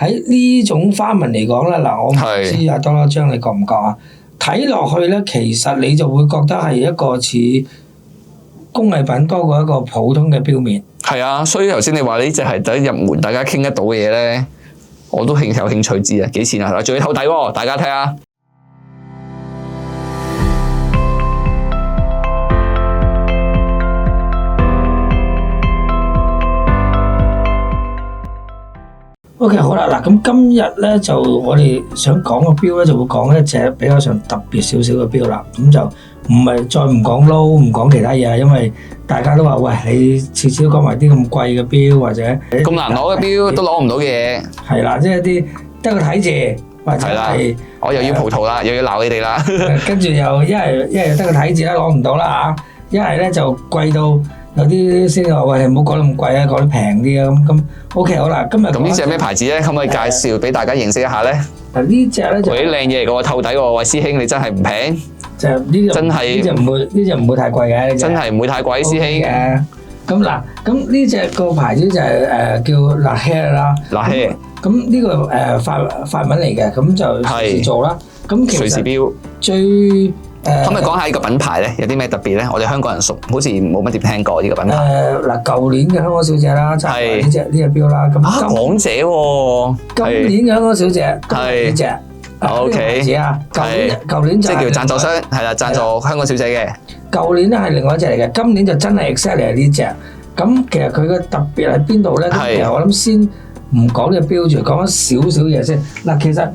喺呢種花紋嚟講咧，嗱，我唔知阿多啦張你覺唔覺啊？睇落去咧，其實你就會覺得係一個似工藝品多過一個普通嘅錶面。係啊，所以頭先你話呢隻係第一入門，大家傾得到嘅嘢咧，我都有興趣知啊，幾錢啊？仲要透底喎，大家睇下。OK， 好啦，嗱，咁今日咧就我哋想講個錶咧，就會講一隻比較上特別少少嘅錶啦。咁就唔係再唔講撈，唔講其他嘢，因為大家都話喂，你次次都講埋啲咁貴嘅錶或者咁難攞嘅錶都攞唔到嘅嘢。係啦，即係啲得個睇字或者係我又要葡萄啦，又要鬧你哋啦。跟住又一係得個睇字啦，攞唔到啦嚇；一係咧就貴到有啲先話喂，唔好講得咁貴啊，講啲平啲啊咁。OK， 好啦，今日咁呢隻係咩牌子咧？可唔可以介紹俾大家認識一下咧？嗱，呢隻咧就啲靚嘢嚟嘅喎，透底喎，喂師兄你真係唔平，就呢隻真係呢隻唔會太貴嘅，真係唔會太貴，師兄嘅。咁嗱，咁呢隻個牌子就係叫 Lahir 啦。Lahir。咁呢個法文嚟嘅，咁就瑞士做啦。咁其實瑞士錶最可唔可以講下呢個品牌咧？有啲咩特別咧？我哋香港人熟，好似冇乜點聽過呢個品牌。嗱，舊年嘅香港小姐啦，就係呢隻錶啦。咁港姐喎，今年嘅香港小姐係呢隻。OK。啊，舊年就即係叫贊助商，係啦，贊助香港小姐嘅。舊年咧係另外一隻嚟嘅，今年就真係 exactly 係呢隻。咁其實佢嘅特別喺邊度咧？其實我諗先唔講呢個錶住，講少少嘢先。嗱，其實呢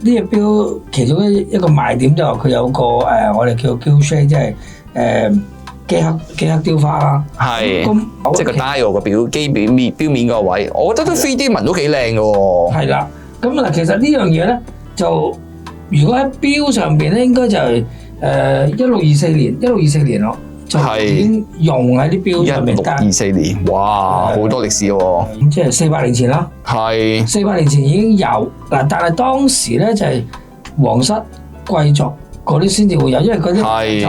隻錶其中一個賣點就係佢有個我哋叫 gilt shade， 即係幾黑雕花啦。係。即係個 dial 個錶面個位，我覺得都 3D 紋都幾靚嘅喎。係啦。咁嗱，其實呢樣嘢咧，就如果喺錶上邊咧，應該就係1624年咯。就已經用喺啲錶上面。1624年，哇，好多歷史喎！即係400年前啦。係。400年前已經有嗱，但係當時咧就係皇室貴族嗰啲先至會有，因為嗰啲就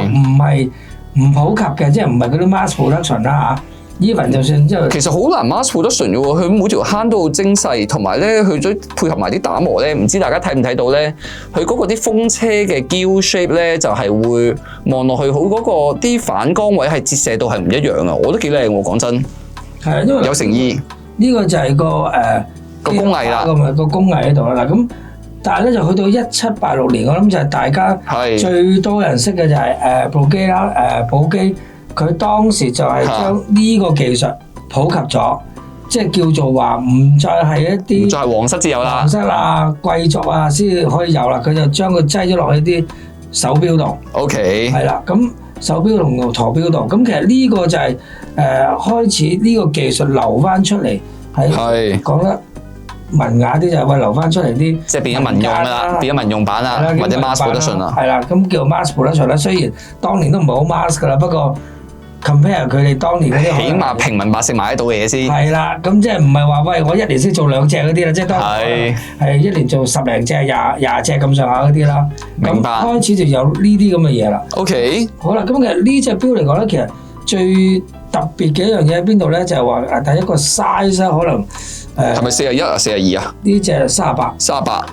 唔普及嘅，即係唔係嗰啲 mass production 啦嚇。even 就算即係其實好難 mass production 嘅喎，佢每條坑都好精細，同埋咧佢再配合埋啲打磨咧，唔知大家睇唔睇到咧？佢嗰個啲風車嘅 gilt shape 咧，就係會望落去好嗰個啲反光位係折射到係唔一樣啊！我覺得幾靚喎，講真。係啊，因為有誠意。呢個就係個工藝啦，個工藝喺度啦。嗱咁，但係咧就去到1786年，我諗就係大家最多人識嘅就係寶璣啦，寶璣。佢當時就係將呢個技術普及咗，即係叫做話唔再係一啲唔再係皇室至有啦，皇室啊、貴族啊先可以有啦。佢就將佢擠咗落去啲手錶度。OK。係啦，咁手錶同陀錶度。咁其實呢個就係開始呢個技術流翻出嚟，係講得文雅啲就係為流翻出嚟啲，即係變咗民用啦，變咗民用版啦，或者 mass production 啦。係啦，咁叫 mass production 啦。雖然當年都唔係好 mass 噶啦，不過compare 佢哋當年嗰啲，起碼平民百姓買得到嘅嘢先。係啦，咁即係唔係話喂我一年先做2隻嗰啲啦，即係當係一年做10零隻、廿隻咁上下嗰啲啦。明白。咁開始就有呢啲咁嘅嘢啦。OK。好啦，咁其實呢隻錶嚟講咧，其實最特別嘅一樣嘢喺邊度咧？就係話第一個 size 可能係咪41啊、42啊？呢隻38。38。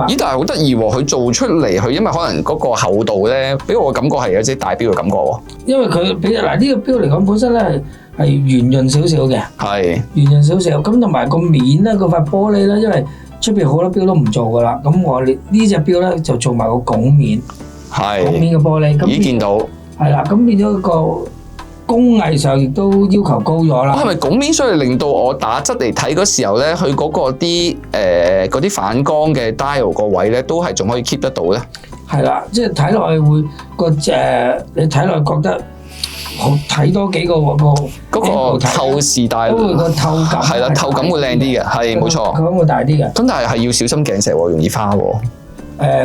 咦，但係好得意喎！佢做出嚟，佢因為可能嗰個厚度咧，俾我嘅感覺係有隻大錶嘅感覺喎。因為佢俾嗱呢個錶嚟講，本身咧係圓潤少少嘅，係圓潤少少。咁同埋個面咧，嗰塊玻璃咧，因為出邊好多錶都唔做噶啦。咁我哋呢隻錶咧就做埋個拱面，拱面嘅玻璃。已見到。係啦，咁變咗一個工藝上亦都要求高咗啦。係咪拱面所以令到我打側嚟睇嗰時候咧，佢嗰個啲嗰啲反光嘅 dial 個位咧，都係仲可以 keep 得到咧？係啦，即係睇落去會你睇落去覺得好睇多幾個嗰個透視帶，個透感係啦，透感會靚啲嘅，係冇錯。透感會大啲嘅。咁但係要小心鏡石喎，容易花喎。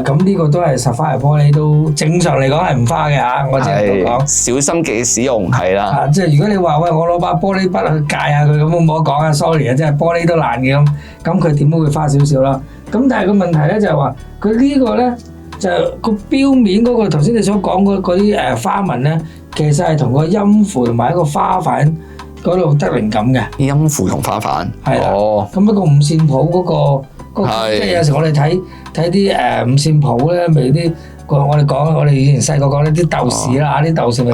咁呢個都係sapphire玻璃，都正常嚟講係唔花嘅嚇。我只係講小心嘅使用係啦。即係如果你話喂，我攞把玻璃筆去界下佢咁，我冇得講啊 ，sorry 啊，即係玻璃都爛嘅咁佢點都會花少少啦。咁但係個問題咧就係話，佢呢個咧就個錶面嗰個頭先你所講嗰啲花紋咧，其實係同個音符同埋一個花瓣嗰度得靈感嘅。音符同翻版。係啦。哦。咁一個五線譜嗰即係有時我哋睇啲五線譜咧，咪啲我哋以前細個講呢啲豆豉啦，啲豆豉咪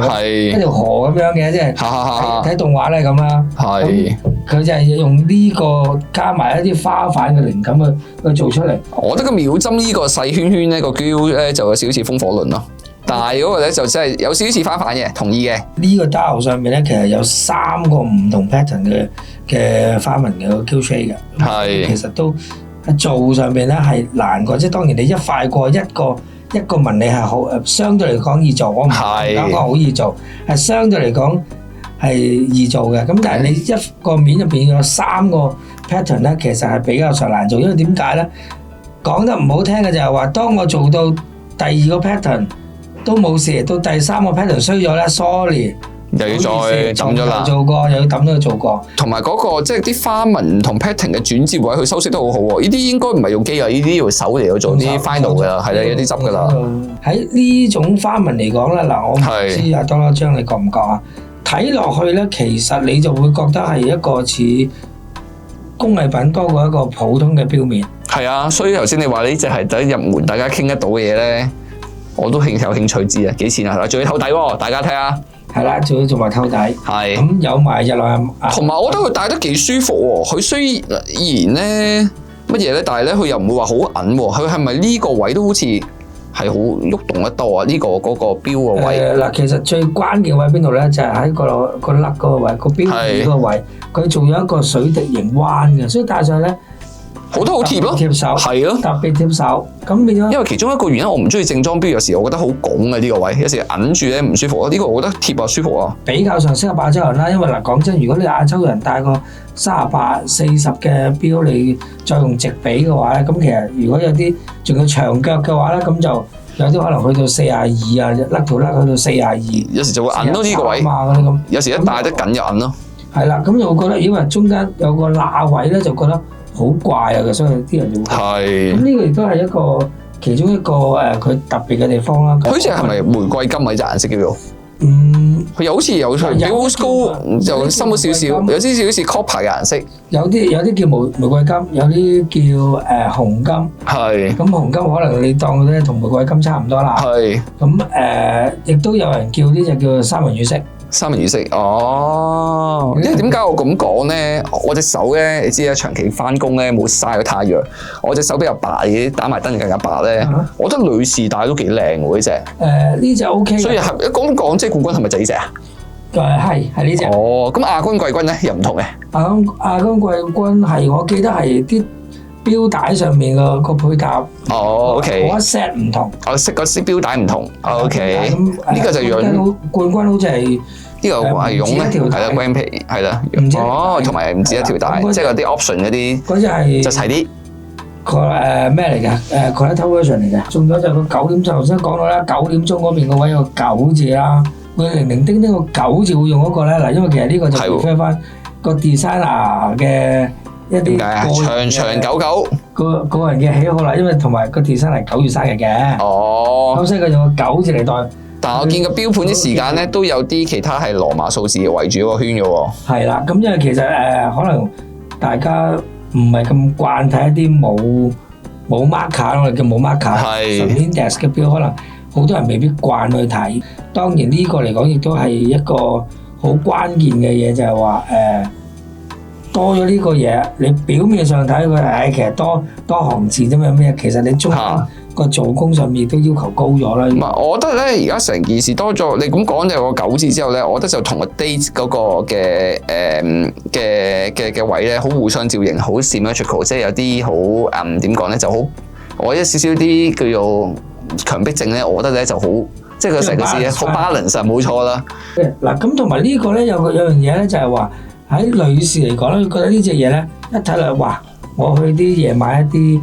一條河咁樣嘅，即係睇動畫咧咁啦。係。佢就係用呢個加埋一啲花瓣嘅靈感去做出嚟。我覺得個秒針呢個細圈圈咧個標咧就有少少似風火輪咯。大嗰個咧就真係有少少似翻版嘅，同意嘅。呢個 dial 上面咧其實有3個唔同 pattern 嘅花紋嘅 Q shape 嘅。係。其實都喺做上面咧係難過，即係當然你一塊過一個紋理係好相對嚟講易做，我唔敢講好易做，係相對嚟講係易做嘅。咁但係你一個面入邊有3個 pattern 咧，其實係比較上難做，因為點解咧？講得唔好聽嘅就係話，當我做到第2個 pattern。都冇事，到第3個 pattern 衰咗咧 ，sorry， 又要再抌咗啦，做過又要抌咗做過。同埋嗰個即係啲花紋同 pattern 嘅轉接位，佢修飾得好好喎。呢啲應該唔係用機啊，呢啲要手嚟去做啲 final 㗎啦，係啦，有啲執㗎啦。喺呢種花紋嚟講咧，嗱，我唔知阿多啦張你覺唔覺啊？睇落去咧，其實你就會覺得係一個似工藝品多過一個普通嘅錶面。係啊，所以頭先你話呢隻係第一入門大家傾得到嘅嘢咧。我都有興趣知啊，幾錢啊？仲要透底喎，大家睇下。係啦，仲要做埋透底。係。咁有埋日內。同埋我覺得佢戴得幾舒服喎。佢雖然咧乜嘢咧，但係咧佢又唔會話好韌喎。佢係咪呢個位都好似係好喐動得多啊？呢個嗰個錶個位。嗱，其實最關鍵位邊度咧？就係喺個甩嗰個位，個錶面嗰個位，佢仲有一個水滴形彎嘅，所以戴上去咧。好多好貼咯，貼手係咯，特別貼手咁變咗。因為其中一個原因，我唔中意正裝錶，有時我覺得好拱嘅呢個位，有時揞住咧唔舒服啊。呢個我覺得貼啊舒服啊。比較上適合亞洲人啦，因為嗱講真，如果你亞洲人戴個38、40嘅錶，你再用直比嘅話咧，咁其實如果有啲仲有長腳嘅話咧，咁就有啲可能去到42啊，甩條甩去到42。有時就會揞咯呢個位，有時一戴得緊就揞咯。係啦，咁就會覺得，因為中間有個罅位咧，就覺得好怪啊！所以啲人就會係咁，呢個亦都係一個其中一個佢特別嘅地方啦。佢隻係咪玫瑰金咪隻顏色叫做？佢又好似有比 old school 就深咗少少，有啲少少似 copper 嘅顏色。有啲叫玫瑰金，有啲叫紅金。係。咁紅金可能你當咧同玫瑰金差唔多啦。係。咁亦都有人叫呢隻叫三文魚色。三文魚色哦，因為點解我咁講咧？我隻手咧，你知啦，長期翻工咧冇曬個太陽，我隻手比較白嘅，打埋燈更加白咧。我覺得女士戴都幾靚喎呢隻。呢隻 OK。所以係一講即係冠軍係咪就呢隻啊？係呢隻。哦，咁亞軍季軍咧又唔同嘅。亞軍季軍係我記得係啲錶帶上面個配搭。哦 ，OK。嗰一 set 唔同。我識個錶帶唔同。OK。呢個就樣。冠軍好似係。呢個係絨咩？係啦 ，Grand 皮係啦。哦，同埋唔止一條帶，即係嗰啲 option 嗰啲。嗰隻係就齊啲。咩嚟㗎？Collector version 嚟嘅。中咗就個9點鐘，頭先講到啦，9點鐘嗰邊個位有個9字啦，會零零丁丁個9字會用嗰個咧嗱，因為其實呢個就 refer 翻個 designer 嘅一啲長久個人嘅喜好啦，因為同埋個 designer 係9月生日嘅。哦。咁所以佢用個9字嚟代。但係我見個錶盤啲時間咧，都有啲其他係羅馬數字圍住嗰個圈嘅喎。係啦，咁因為其實可能大家唔係咁慣睇一啲冇 marker，我哋叫冇 marker，純 index 嘅錶，可能好多人未必慣去睇。當然呢個嚟講，亦都係一個好關鍵嘅嘢，就係話多咗呢個嘢，你表面上睇佢其實多行字啫嘛，咩？其實你中間個做工上面都要求高咗啦。唔係，我覺得咧，而家成件事多咗，你咁講就有個9字之後咧，我覺得就同個 date 嗰個嘅位咧，好互相照應，好 symmetrical，即係有啲好點講咧，就好我一少少啲叫做強迫症咧，我覺得咧就好，即係佢成件事咧好 balance，冇錯啦。嗱，咁同埋呢個咧有樣嘢咧，就係話喺女士嚟講咧，覺得呢隻嘢咧一睇落，哇！我去啲夜買一啲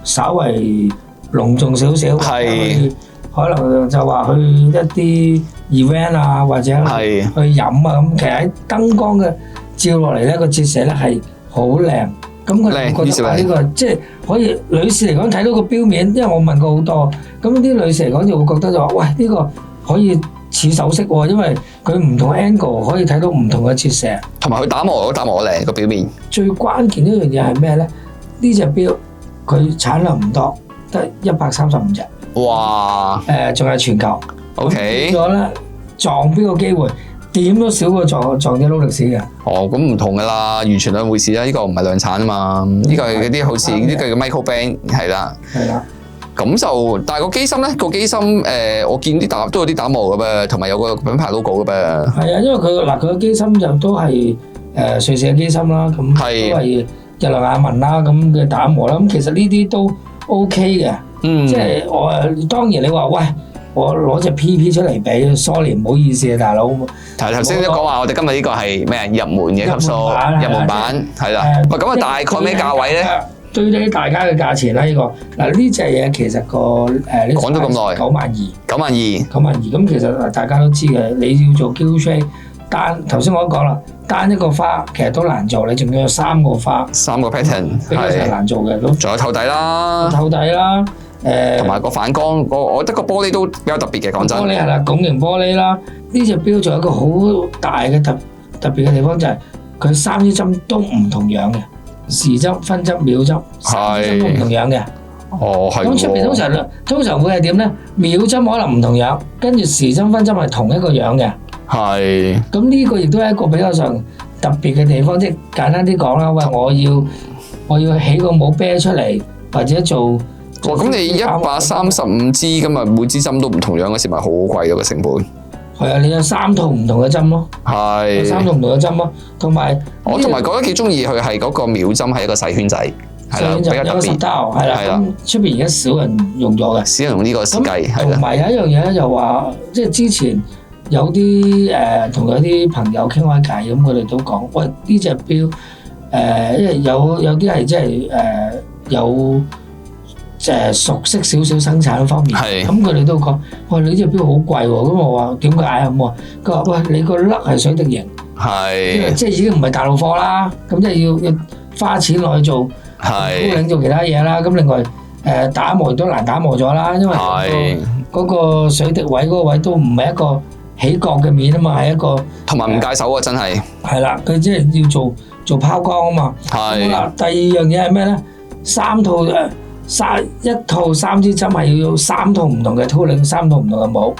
稍為隆重少少，可能就話去一啲 event 啊，或者去飲啊咁。其實喺燈光嘅照落嚟咧，個折射咧係好靚。咁佢哋覺得呢個即係可以女士嚟講睇到個錶面，因為我問過好多，咁啲女士嚟講就會覺得就話：喂，呢個可以似手飾喎，因為佢唔同 angle 可以睇到唔同嘅折射，同埋佢打磨都打磨得靚個表面。最關鍵一樣嘢係咩咧？呢隻錶佢產量唔多，得135隻。哇！仲係全球。OK。變咗咧，撞錶嘅機會點都少過撞隻勞力士嘅。哦，咁唔同噶啦，完全兩回事啦。呢個唔係量產啊嘛，呢個係嗰啲好似呢個叫 micro band 係啦。係啦。咁就，但係個機芯咧，個機芯我見啲都有啲打磨嘅噃，同埋有個品牌 logo 嘅噃。係啊，因為佢個機芯就都係瑞士嘅機芯啦，咁都係日亮雅文啦咁嘅打磨啦。咁其實呢啲都 OK 嘅，即係我當然你話喂，我攞隻 PP 出嚟俾 ，sorry 唔好意思啊，大佬。頭先都講話，我哋今日呢個係咩入門嘅級數，入門版係啦。喂，咁啊大概咩價位咧？對低大家嘅價錢啦，呢個嗱呢隻嘢其實個講咗咁耐92,000，咁其實大家都知嘅，你要做 Q-shape 單，頭先我都講啦，單一個花其實都難做，你仲要有3個花，3個 pattern 比較難做嘅，都仲有透底啦，同埋個反光，我覺得個玻璃都比較特別嘅，講真。玻璃係啦，拱形玻璃啦，呢隻錶仲有一個好大嘅特別嘅地方就係佢3支針都唔同樣嘅。時針、分針、秒針，3支針都唔同樣嘅。哦，係。咁出邊通常會係點咧？秒針可能唔同樣，跟住時針、分針係同一個樣嘅。係。咁呢個亦都係一個比較上特別嘅地方，即係簡單啲講啦。喂，我要起個帽啤出嚟，或者做。咁你135支咁啊，每支針都唔同樣嗰時，咪好貴咯個成本。係啊，你有3套唔同嘅針咯，係3套唔同嘅針咯，同埋我同埋覺得幾中意佢係嗰個秒針係一個細圈仔，係啦，比較特別。係啦，咁出邊而家少人用咗嘅，少人用呢個設計，係啦。同埋有一樣嘢咧，就話即係之前有啲同有啲朋友傾開偈，咁佢哋都講，喂呢隻錶因為有啲係即係有。熟悉少少生產方面，咁佢哋都講：喂，你呢隻錶好貴喎！咁我話點解啊？咁佢話：喂，你個粒係水滴型，即係已經唔係大陸貨啦。咁即係要花錢落去做，高領做其他嘢啦。咁另外打磨都難打磨咗啦，因為嗰個水滴位嗰個位都唔係一個起角嘅面啊嘛，係一個同埋唔戒手啊！真係係啦，佢即係要做拋光啊嘛。好啦，第二樣嘢係咩咧？一套3支針係要3套唔同嘅 tooling， 3套唔同嘅帽，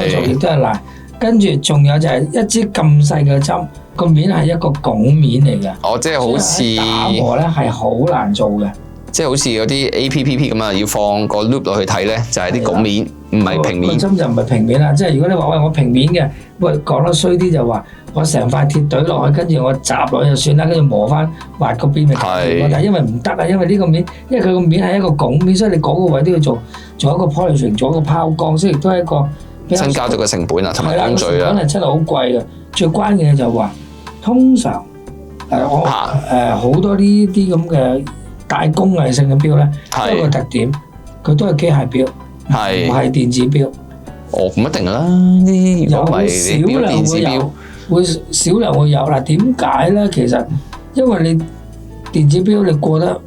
做亦都係難。跟住仲有就係一支咁細嘅針，個面係一個拱面嚟嘅。哦，即係好似打磨咧係好難做嘅。即係好似嗰啲 APPP 咁啊，要放個 loop 落去睇咧，就係啲拱面，唔係平面。個針就唔係平面啦，即係如果你話喂我平面嘅，喂講得衰啲就話我成塊鐵懟落去，跟住我閘落去就算啦，跟住磨翻滑個邊咪。但係因為唔得啊，因為呢個面，因為佢個面係一個拱面，所以你嗰個位都要做一個 polishing， 做一個拋光，所以亦都係一個增加咗個成本啊，同埋工序啦。成本係真係好貴嘅。最關鍵嘅就係話，通常好多呢啲咁嘅大工藝性嘅錶咧，都有個特點，佢都係機械錶，唔係電子錶。哦，唔一定啦，啲有少量會有，會少量會有。嗱，點解咧？其實因為你電子錶你過得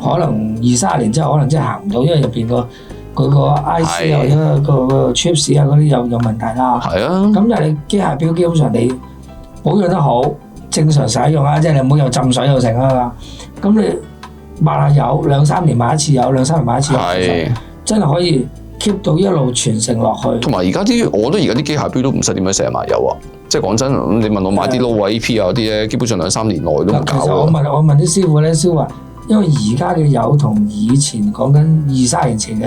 可能20-30年之後，可能真係行唔到，因為入邊佢個 IC 或者個 chips 啊嗰啲有問題啦。係啊。咁但係你機械錶基本上你保養得好，正常使用啊，即係你唔好又浸水又成啊嘛。咁你抹下油2-3年買一次油，2-3年買一次油，真係可以 keep 到一路傳承落去。同埋而家啲，我覺得而家啲機械錶都唔使點樣成日買油啊。即係講真，你問我買啲 low AP 啊啲咧，基本上2-3年內都唔搞。其實我問啲師傅咧，師傅話，因為而家嘅油同以前講緊2-3年前嘅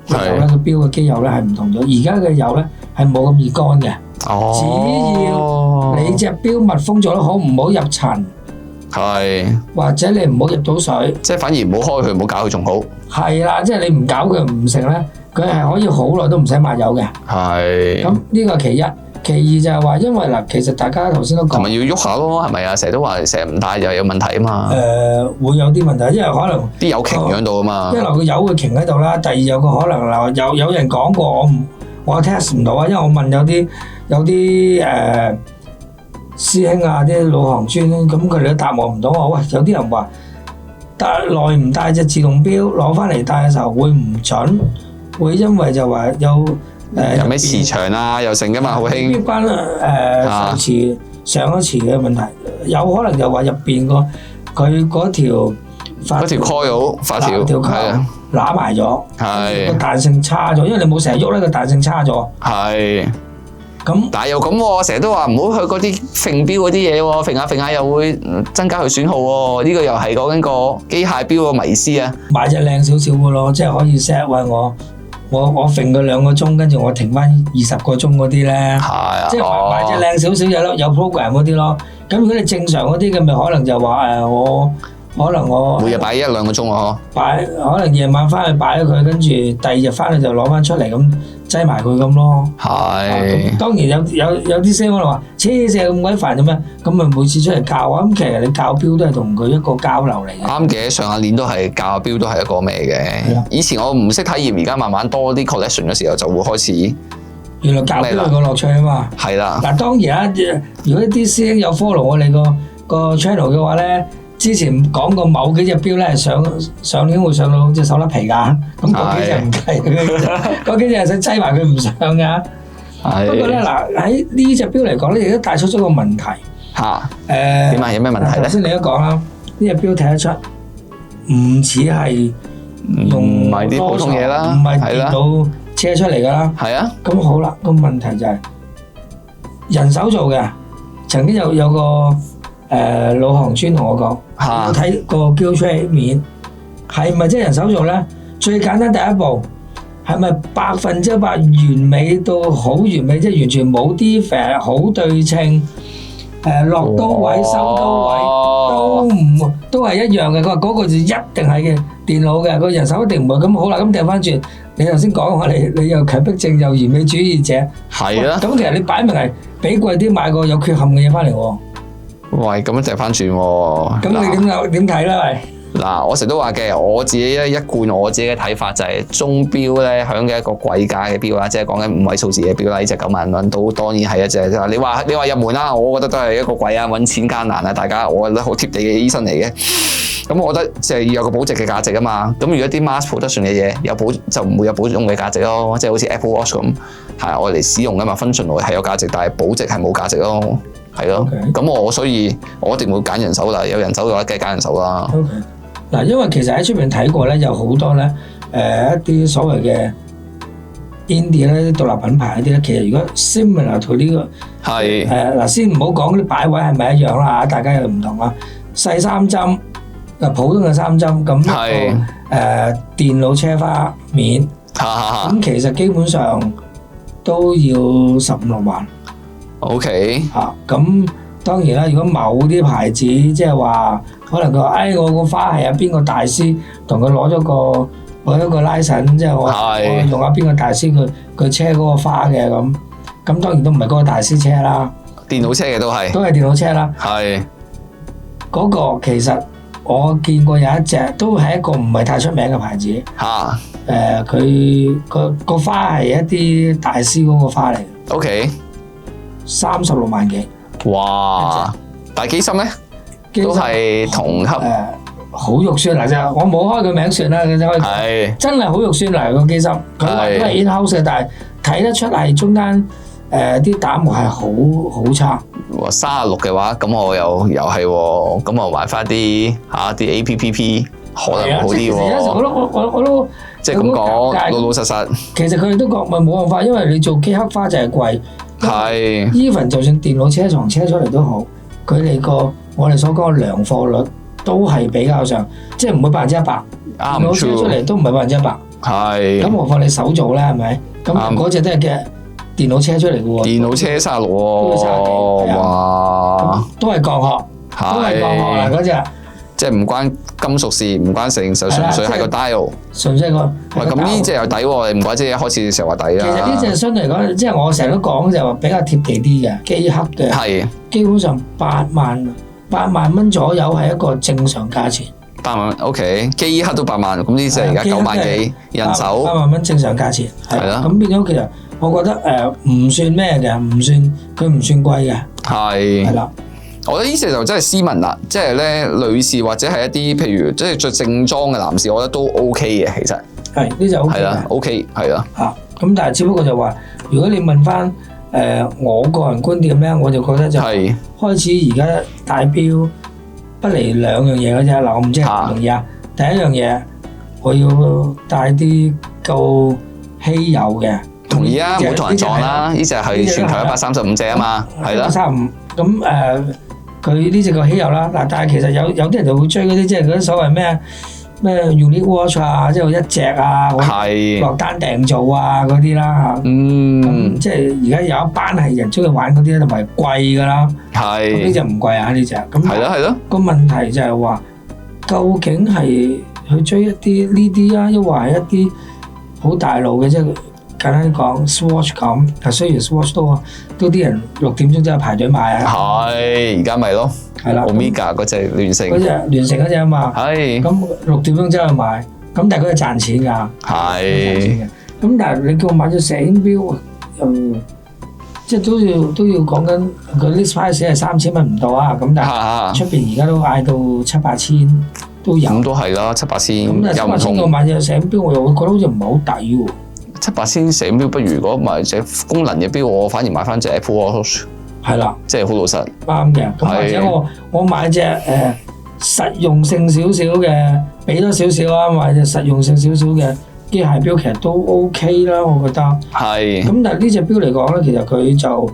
油咧，個錶嘅機油咧係唔同咗。而家嘅油咧係冇咁易乾嘅。哦。只要你隻錶密封做得好，唔好入塵。係，或者你唔好入到水，即係反而唔好開佢，唔好搞佢仲好。係啦，即係你唔搞佢唔成咧，佢係可以好耐都唔使抹油嘅。係。咁呢個其一，其二就係話，因為嗱，其實大家頭先都講，同埋要喐下咯，係咪啊？成日都話成日唔戴又有問題啊嘛。會有啲問題，因為可能啲油擎喺度啊嘛。一來個油會擎喺度啦，第二有個可能嗱，有人講過，我 test 唔到啊，因為我問有啲師兄啊，啲老行尊咁佢哋都答我唔到我。喂，有啲人話耐唔戴隻自動錶攞翻嚟戴嘅時候會唔準，會因為就話有有咩磁場啊，又成噶嘛，好興。呢班受磁上咗磁嘅問題，有可能就話入邊佢嗰條coil 發條係啊揦埋咗，係個彈性差咗，因為你冇成日喐咧，個彈性差咗。係。咁但係又咁喎，成日都話唔好去嗰啲揈錶嗰啲嘢喎，揈下揈下又會增加佢損耗喎。呢個又係講緊個機械錶嘅迷思啊！買隻靚少少嘅咯，即係可以 set 喂我揈佢2個鐘，跟住我停翻20個鐘嗰啲咧。係啊，即係買隻靚少少有 program 嗰啲咯。咁如果你正常嗰啲嘅，咪可能就話我每日擺1-2個鐘啊，可能夜晚翻去擺咗佢，跟住第2日翻去就攞翻出嚟咁擠埋佢咁咯。係。當然有啲聲可能話黐線咁鬼煩咁樣，咁咪每次出嚟教啊。咁其實你教錶都係同佢一個交流嚟嘅。啱嘅，上下年都係教錶都係一個咩嘅。以前我唔識體驗，而家慢慢多啲 collection 嘅時候就會開始。原來教錶係個樂趣啊嘛。係啦。嗱當然啦，如果啲師兄有 follow 我哋個 channel 嘅話咧。之前講過某幾隻錶咧，上年會上到隻手甩皮㗎，咁嗰幾隻唔計嘅，嗰幾隻係想擠埋佢唔上㗎。不過咧嗱，喺呢隻錶嚟講咧，亦都帶出咗個問題。嚇點啊？有咩問題咧？頭先你都講啦，呢隻錶睇得出唔似係用唔係啲普通嘢啦，唔係電腦車出嚟㗎啦。係啊。咁好啦，個問題就係人手做嘅，曾經有個。老行專同我講，我睇個 Geotrace 面係咪真係人手做咧？最簡單第一步係咪100%完美到好完美，即係完全冇defect，好對稱，落刀位、收刀位都係一樣嘅。佢話嗰個就一定係嘅電腦嘅，個人手一定唔會。咁好啦，咁掉翻轉，你頭先講話你又強迫症又完美主義者，係啊。咁其實你擺明係俾貴啲買個有缺陷嘅嘢翻嚟喎。喂，咁樣掉翻轉喎。咁你點睇咧？喂，嗱，我成日都話嘅，我自己一貫我自己嘅睇法就係鐘錶咧，響嘅一個貴價嘅錶啦，即係講緊5位數字嘅錶啦，呢隻9萬蚊都當然係一隻。你話入門啦，我覺得都係一個貴啊，揾錢艱難啊，大家我覺得好貼地嘅醫生嚟嘅。咁我覺得就係要有個保值嘅價值啊嘛。咁如果啲 mass production 嘅嘢就唔會有保用嘅價值咯，即係好似 Apple Watch 咁，係我嚟使用噶嘛，function 係有價值，但係保值係冇價值咯。係咯，咁所以我一定會揀人手啦。有人手嘅話，梗係揀人手啦。嗱，因為其實喺出邊睇過咧，有好多咧，一啲所謂嘅 indie 咧，獨立品牌嗰啲咧，其實如果 similar to 呢個係嗱，先唔好講啲擺位係咪一樣啦，大家又唔同啦。細3針，普通嘅3針，咁一個電腦車花面，咁其實基本上都要15-16萬。OK， 咁當然啦。如果某啲牌子即係話，可能佢話，我個花係有邊個大師同佢攞咗個 license， 即係我用下邊個大師佢車嗰個花嘅咁當然都唔係嗰個大師車啦。電腦車嘅都係電腦車啦。係嗰個其實我見過有一隻都係一個唔係太出名嘅牌子。佢個花係一啲大師嗰個花嚟。OK。36萬幾，哇！但係機芯咧，都係同級，好肉酸嗱，啫我冇開佢名算啦，係真係好肉酸嗱個機芯，佢話都係 in-house 嘅，但係睇得出係中間啲打磨係好差。哇！36嘅話，咁我又係喎，咁我買翻啲啲 APPP 可能好啲喎。有時我都即係咁講，老實實。其實佢哋都講咪冇辦法，因為你做機刻花就係貴。係 even 就算電腦車床車出嚟都好，佢哋我哋所講嘅良貨率都係比較上，即係唔會100%。電腦車出嚟都唔係100%。係。咁何況你手做咧，係咪？咁嗰隻都係嘅電腦車出嚟嘅喎。電腦車36喎，哇！都係鋼殼，都係鋼殼啦嗰隻。即係唔關金屬事，唔關成，就純粹係個 dial。純粹個。喂，咁呢隻又抵喎，唔怪之一開始嘅時候話抵啦。其實呢隻相對嚟講，即係我成日都講就係話比較貼地啲嘅機刻嘅。係。基本上8萬蚊左右係一個正常價錢。8萬 OK，機刻都8萬，咁呢隻而家9萬幾，人手。8萬蚊正常價錢。係啦。咁變咗其實我覺得唔算咩嘅，佢唔算貴嘅。係。係啦。我覺得呢隻就真係斯文啦，即係咧女士或者係一啲譬如即係着正裝嘅男士，我覺得都 OK 嘅，其實係呢隻 OK 係啦 ，OK 係啦。咁但係只不過就話，如果你問翻我個人觀點咧，我就覺得就開始而家戴錶不離兩樣嘢嘅啫。嗱，我唔知係唔同意啊。第一樣嘢，我要戴啲夠稀有嘅。同意啊，唔好同人撞啦！呢隻係全球135隻啊嘛，係啦。135咁佢呢隻個稀有啦。嗱，但係其實有啲人就會追嗰啲，即係嗰啲所謂咩 Unique Watch 啊，即係一隻啊，落單訂做啊嗰啲啦嚇。咁即係而家有一班係人中意玩嗰啲咧，同埋貴㗎啦。係。呢隻唔貴啊，呢隻。咁係咯。個問題就係話，究竟係去追一啲呢啲啊，抑或係一啲好大路嘅即係？簡單啲講 ，Swatch 咁，雖然 Swatch 都啲人6點鐘之後排隊買啊。係，而家咪咯。係啦 ，Omega 嗰隻聯成。聯成嗰隻啊嘛。係。咁6點鐘之後買，咁但係佢係賺錢㗎。係。咁但係你叫我買咗成錶，即係都要講緊個 list price 係3000蚊唔到啊。咁但係出邊而家都嗌到7-8千都有。咁都係啦，7-8千。咁但係7-8千我買隻成錶，我又會覺得好似唔係好抵喎。7-8千成錶，不如如果買隻功能嘅錶，我反而買翻隻 Apple Watch。係啦，即係好老實。啱嘅，咁或者我買隻實用性少少嘅，俾多少少啊，買隻實用性少少嘅機械錶，其實都 OK 啦，我覺得。係。咁但係呢隻錶嚟講咧，其實佢就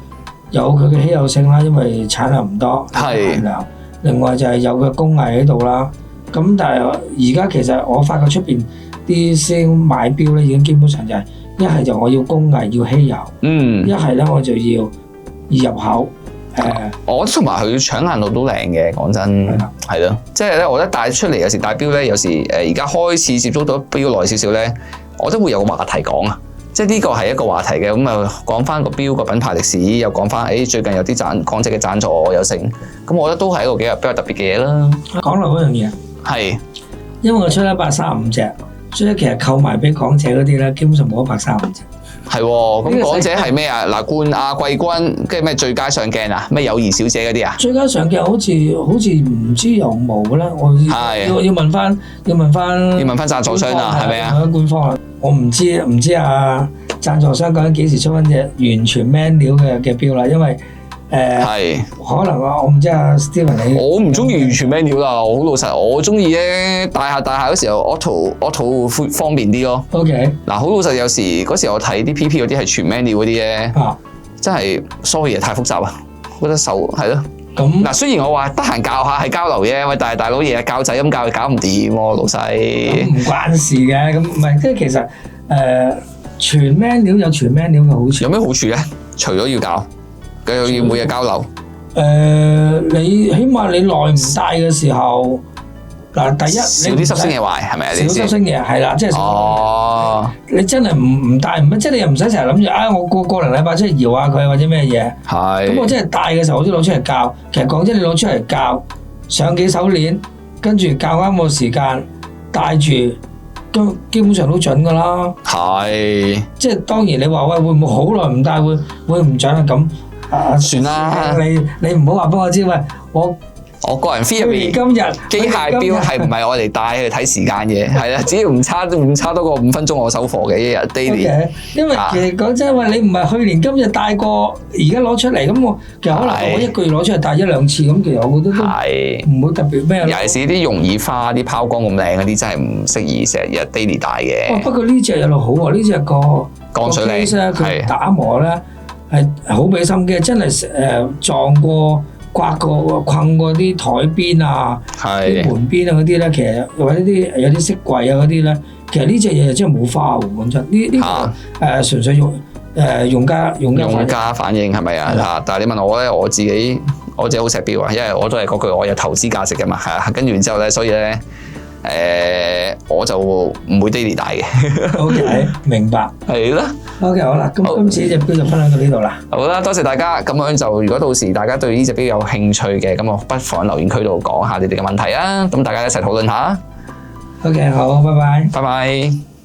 有佢嘅稀有性啦，因為產量唔多，限量。另外就係有個工藝喺度啦。咁但係而家其實我發覺出邊啲師兄買錶咧，已經基本上就係一係就我要工藝要稀有，一係咧我就要易入口。我同埋佢搶眼度都靚嘅，講真係咯。即係咧，我覺得帶出嚟有時戴錶咧，有時而家開始接觸到錶耐少少咧，我都會有個話題講啊。即係呢個係一個話題嘅，咁啊講翻個錶個品牌歷史，又講翻最近有啲港姐嘅贊助有成，咁我覺得都係一個比較特別嘅嘢啦。講落嗰樣嘢係，因為我出135隻。所以其實購埋俾港姐嗰啲咧，基本上冇135隻。係喎，咁港姐係咩啊？嗱，冠亞季軍，跟住咩最佳上鏡啊？咩友誼小姐嗰啲啊？最佳上鏡好似唔知有冇啦，我要問翻贊助商啊，係咪啊？官方啊，我唔知啊，贊助商究竟幾時出翻隻完全 man 料嘅錶啦？因為可能我唔知啊 Steven 你我唔中意完全 manual 啦，我好老實，我中意咧大下嗰時候 auto 方便啲咯。OK， 嗱好老實，有時嗰時我睇啲 PP 嗰啲係全 manual 嗰啲咧，真係 sorry 太複雜啊，覺得手係咯。咁嗱雖然我話得閒教下係交流啫，喂但係大佬嘢教仔咁教，搞唔掂喎老細。唔關事嘅，咁唔係即係其實全 manual 有全 manual 嘅好處。有咩好處咧？除咗要教。要每日交流。你起碼你耐唔戴嘅時候，嗱第一少啲濕星嘢壞係咪啊？少濕星嘢係啦，即係你真係唔戴唔即係你又唔使成日諗住我個零禮拜出嚟搖下佢或者咩嘢。係。咁我真係戴嘅時候我都攞出嚟教。其實講真，你攞出嚟教上幾手鏈，跟住教啱個時間戴住，都基本上都準㗎啦。係。即係當然你話喂會唔會好耐唔戴會唔準啊咁？算啦，你唔好話俾我知，喂，我個人 theory 今日機械錶係唔係我哋戴去睇時間嘅，係啦，只要唔差多過5分鐘我收貨嘅一日 daily。因為其實講真，喂，你唔係去年今日戴過，而家攞出嚟咁我其實可能我一個月攞出嚟戴1-2次咁，其實我覺得都唔會特別咩。尤其是啲容易花、啲拋光咁靚嗰啲，真係唔適宜成日 daily 戴嘅。不過呢隻有落好喎，呢隻個鋼水靚，佢打磨咧。係好俾心機，真係撞過、刮過、困過啲台邊啊、啲門邊啊嗰啲咧，其實或者啲有啲飾櫃啊嗰啲咧，其實呢隻嘢真係冇花喎，講真。呢個純粹用家反應係咪啊？但係你問我咧，我自己好錫錶啊，因為我都係嗰句，我有投資價值嘅嘛，係啊。跟住然之後咧，所以咧。我就唔會 daily 戴嘅。OK， 明白。係啦。OK， 好啦，咁今次呢隻錶就分享到呢度啦。好啦，多謝大家。咁樣就如果到時大家對呢隻錶有興趣嘅，咁我不妨留言區度講下你哋嘅問題啊。咁大家一齊討論下。OK， 好，拜拜。拜拜。